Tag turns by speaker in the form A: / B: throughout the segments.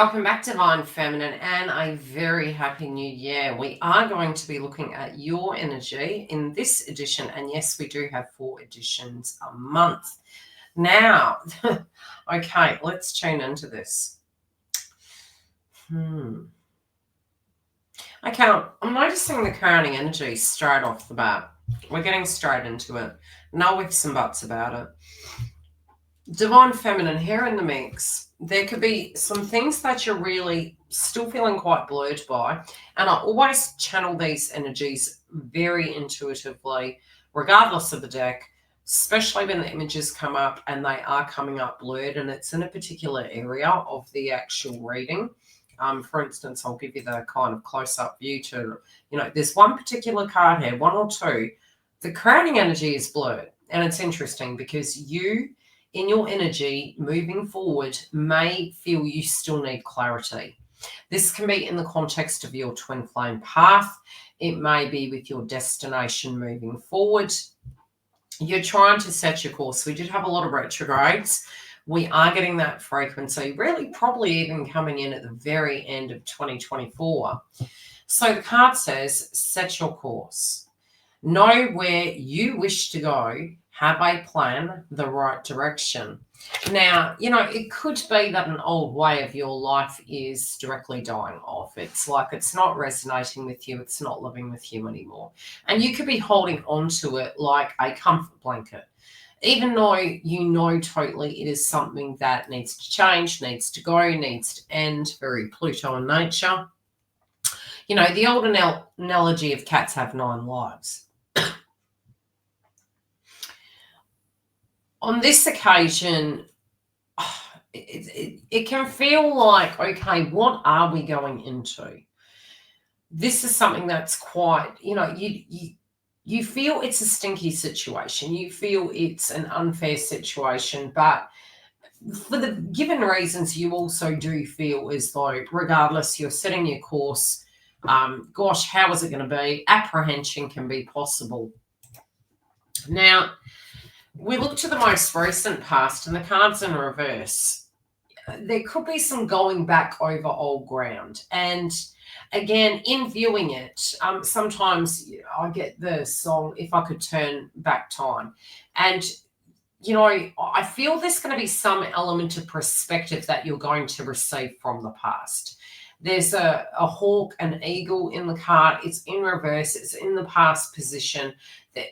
A: Welcome back, Divine Feminine, and a very happy new year. We are going to be looking at your energy in this edition, and yes, we do have 4 editions a month. Now, okay, let's tune into this. Okay, I'm noticing the crowning energy straight off the bat. We're getting straight into it. No ifs and buts about it. Divine Feminine here in the mix. There could be some things that you're really still feeling quite blurred by. And I always channel these energies very intuitively, regardless of the deck, especially when the images come up and they are coming up blurred and it's in a particular area of the actual reading. For instance, I'll give you the kind of close-up view to, there's one particular card here, 1 or 2. The crowning energy is blurred. And it's interesting because you, in your energy moving forward, may feel you still need clarity. This can be in the context of your twin flame path. It may be with your destination moving forward. You're trying to set your course. We did have a lot of retrogrades. We are getting that frequency, really probably even coming in at the very end of 2024. So the card says, set your course. Know where you wish to go. Have a plan, the right direction. Now, it could be that an old way of your life is directly dying off. It's like it's not resonating with you. It's not living with you anymore. And you could be holding on to it like a comfort blanket, even though you know totally it is something that needs to change, needs to go, needs to end, very Pluto in nature. The old analogy of cats have 9 lives. On this occasion, it can feel like, okay, what are we going into? This is something that's quite, you feel it's a stinky situation. You feel it's an unfair situation, but for the given reasons, you also do feel as though, regardless, you're setting your course. Gosh, how is it going to be? Apprehension can be possible. Now, we look to the most recent past and the cards in reverse. There could be some going back over old ground. And again, in viewing it, sometimes I get the song, If I Could Turn Back Time. And, I feel there's going to be some element of perspective that you're going to receive from the past. There's a hawk, an eagle in the card. It's in reverse. It's in the past position.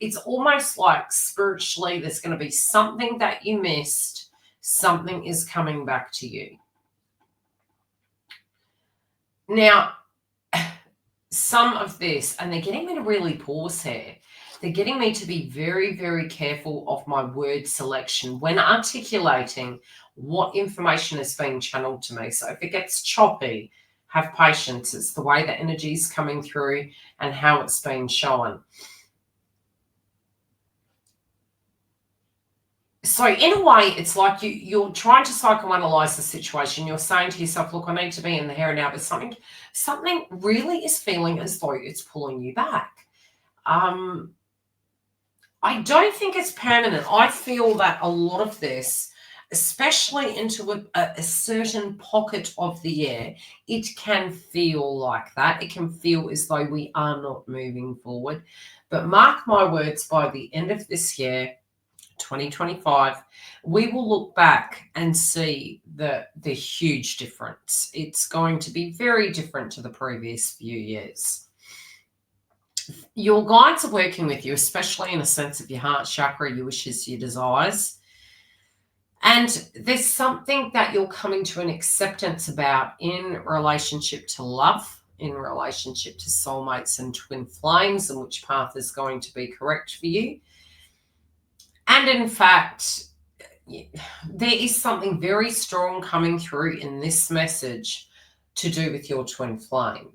A: It's almost like spiritually there's going to be something that you missed. Something is coming back to you. Now, some of this, and they're getting me to really pause here. They're getting me to be very, very careful of my word selection when articulating what information is being channeled to me. So if it gets choppy, have patience. It's the way the energy is coming through and how it's being shown. So in a way, it's like you're trying to psychoanalyze the situation. You're saying to yourself, look, I need to be in the here and now, but something really is feeling as though it's pulling you back. I don't think it's permanent. I feel that a lot of this, especially into a certain pocket of the year, it can feel like that. It can feel as though we are not moving forward. But mark my words, by the end of this year, 2025, we will look back and see the huge difference. It's going to be very different to the previous few years. Your guides are working with you, especially in a sense of your heart chakra, your wishes, your desires. And there's something that you're coming to an acceptance about in relationship to love, in relationship to soulmates and twin flames, and which path is going to be correct for you. And in fact, there is something very strong coming through in this message to do with your twin flame.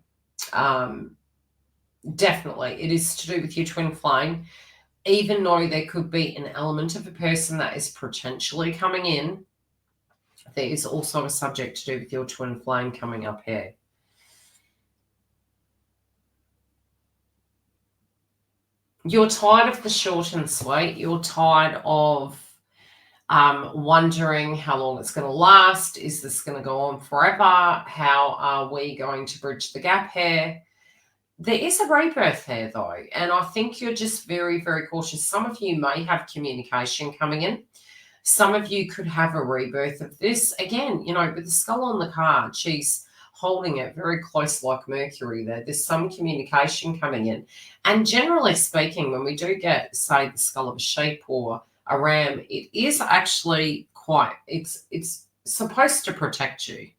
A: Definitely, it is to do with your twin flame, even though there could be an element of a person that is potentially coming in. There is also a subject to do with your twin flame coming up here. You're tired of the short and sweet. You're tired of wondering how long it's going to last. Is this going to go on forever? How are we going to bridge the gap here? There is a rebirth here, though, and I think you're just very, very cautious. Some of you may have communication coming in. Some of you could have a rebirth of this. Again, with the skull on the card, she's holding it very close like Mercury there. There's some communication coming in. And generally speaking, when we do get, say, the skull of a sheep or a ram, it is actually it's supposed to protect you.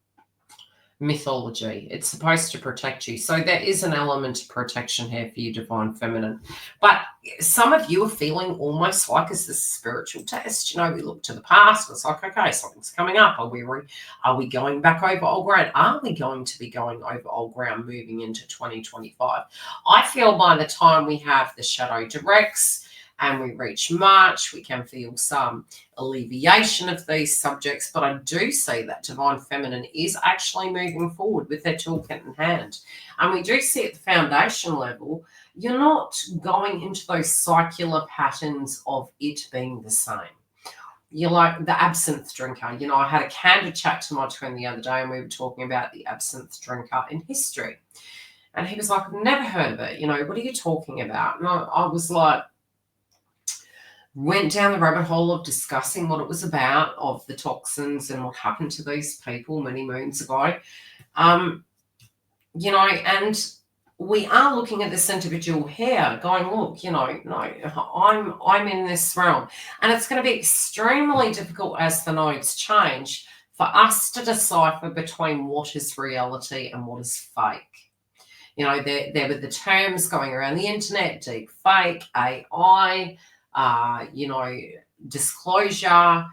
A: Mythology. It's supposed to protect you. So there is an element of protection here for you, Divine Feminine. But some of you are feeling almost like it's this spiritual test. We look to the past. It's like, okay, something's coming up. Are we going back over old ground? Are we going to be going over old ground moving into 2025? I feel by the time we have the shadow directs and we reach March, we can feel some alleviation of these subjects, but I do see that Divine Feminine is actually moving forward with their toolkit in hand. And we do see at the foundation level, you're not going into those circular patterns of it being the same. You're like the absinthe drinker. I had a candid chat to my twin the other day, and we were talking about the absinthe drinker in history. And he was like, I've never heard of it. What are you talking about? And I was like, went down the rabbit hole of discussing what it was about, of the toxins and what happened to these people many moons ago. And we are looking at this individual here going, look, no, I'm in this realm. And it's going to be extremely difficult as the nodes change for us to decipher between what is reality and what is fake. There were the terms going around the internet, deep fake, AI, disclosure,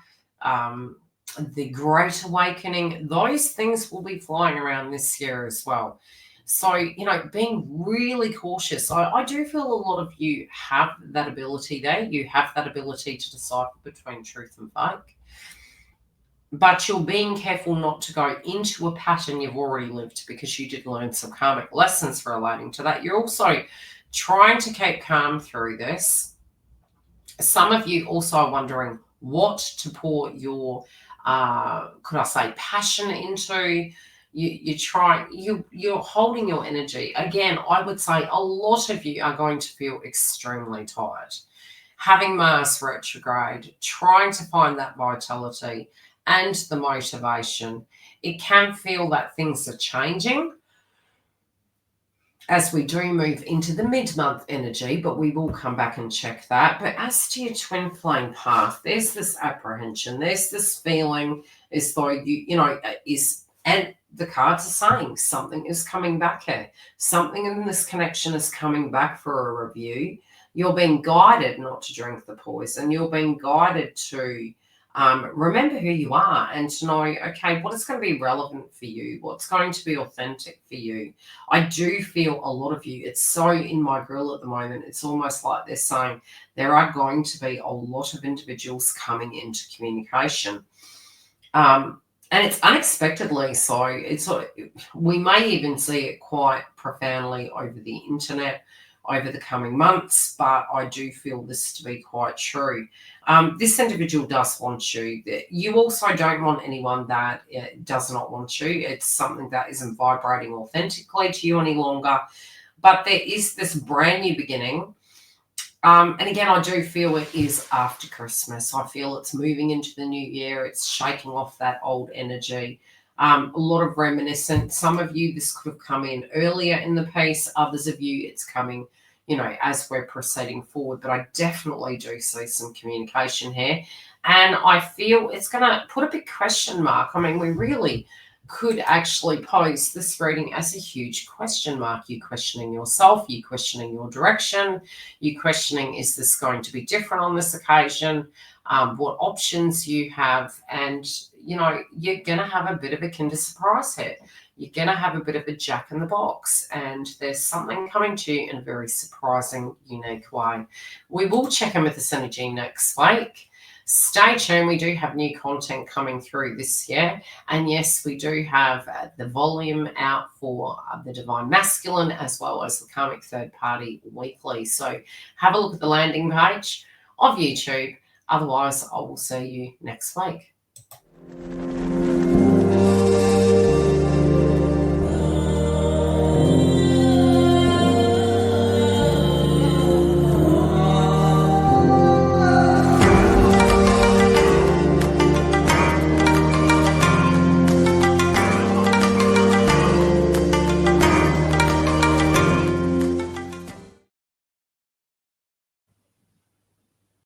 A: the Great Awakening. Those things will be flying around this year as well. So, being really cautious. I do feel a lot of you have that ability there. You have that ability to decipher between truth and fake. But you're being careful not to go into a pattern you've already lived, because you did learn some karmic lessons relating to that. You're also trying to keep calm through this. Some of you also are wondering what to pour your, could I say, passion into. You're holding your energy. Again, I would say a lot of you are going to feel extremely tired. Having Mars retrograde, trying to find that vitality and the motivation. It can feel that things are changing as we do move into the mid-month energy, but we will come back and check that. But as to your twin flame path, there's this apprehension, there's this feeling as though and the cards are saying something is coming back here. Something in this connection is coming back for a review. You're being guided not to drink the poison. You're being guided to remember who you are and to know, okay, what is going to be relevant for you? What's going to be authentic for you? I do feel a lot of you, it's so in my grill at the moment, it's almost like they're saying there are going to be a lot of individuals coming into communication. And it's unexpectedly so. We may even see it quite profoundly over the internet over the coming months, but I do feel this to be quite true. This individual does want you. You also don't want anyone that does not want you. It's something that isn't vibrating authentically to you any longer. But there is this brand new beginning. And again, I do feel it is after Christmas. I feel it's moving into the new year. It's shaking off that old energy. A lot of reminiscence. Some of you, this could have come in earlier in the piece. Others of you, it's coming, as we're proceeding forward. But I definitely do see some communication here. And I feel it's going to put a big question mark. I mean, we really could actually pose this reading as a huge question mark. You questioning yourself, you questioning your direction, you questioning, is this going to be different on this occasion? What options you have, and you're going to have a bit of a Kinder Surprise here. You're going to have a bit of a Jack in the Box, and there's something coming to you in a very surprising, unique way. We will check in with this energy next week. Stay tuned. We do have new content coming through this year. And yes, we do have the volume out for the Divine Masculine as well as the Karmic Third Party Weekly. So have a look at the landing page of YouTube. Otherwise, I will see you next week.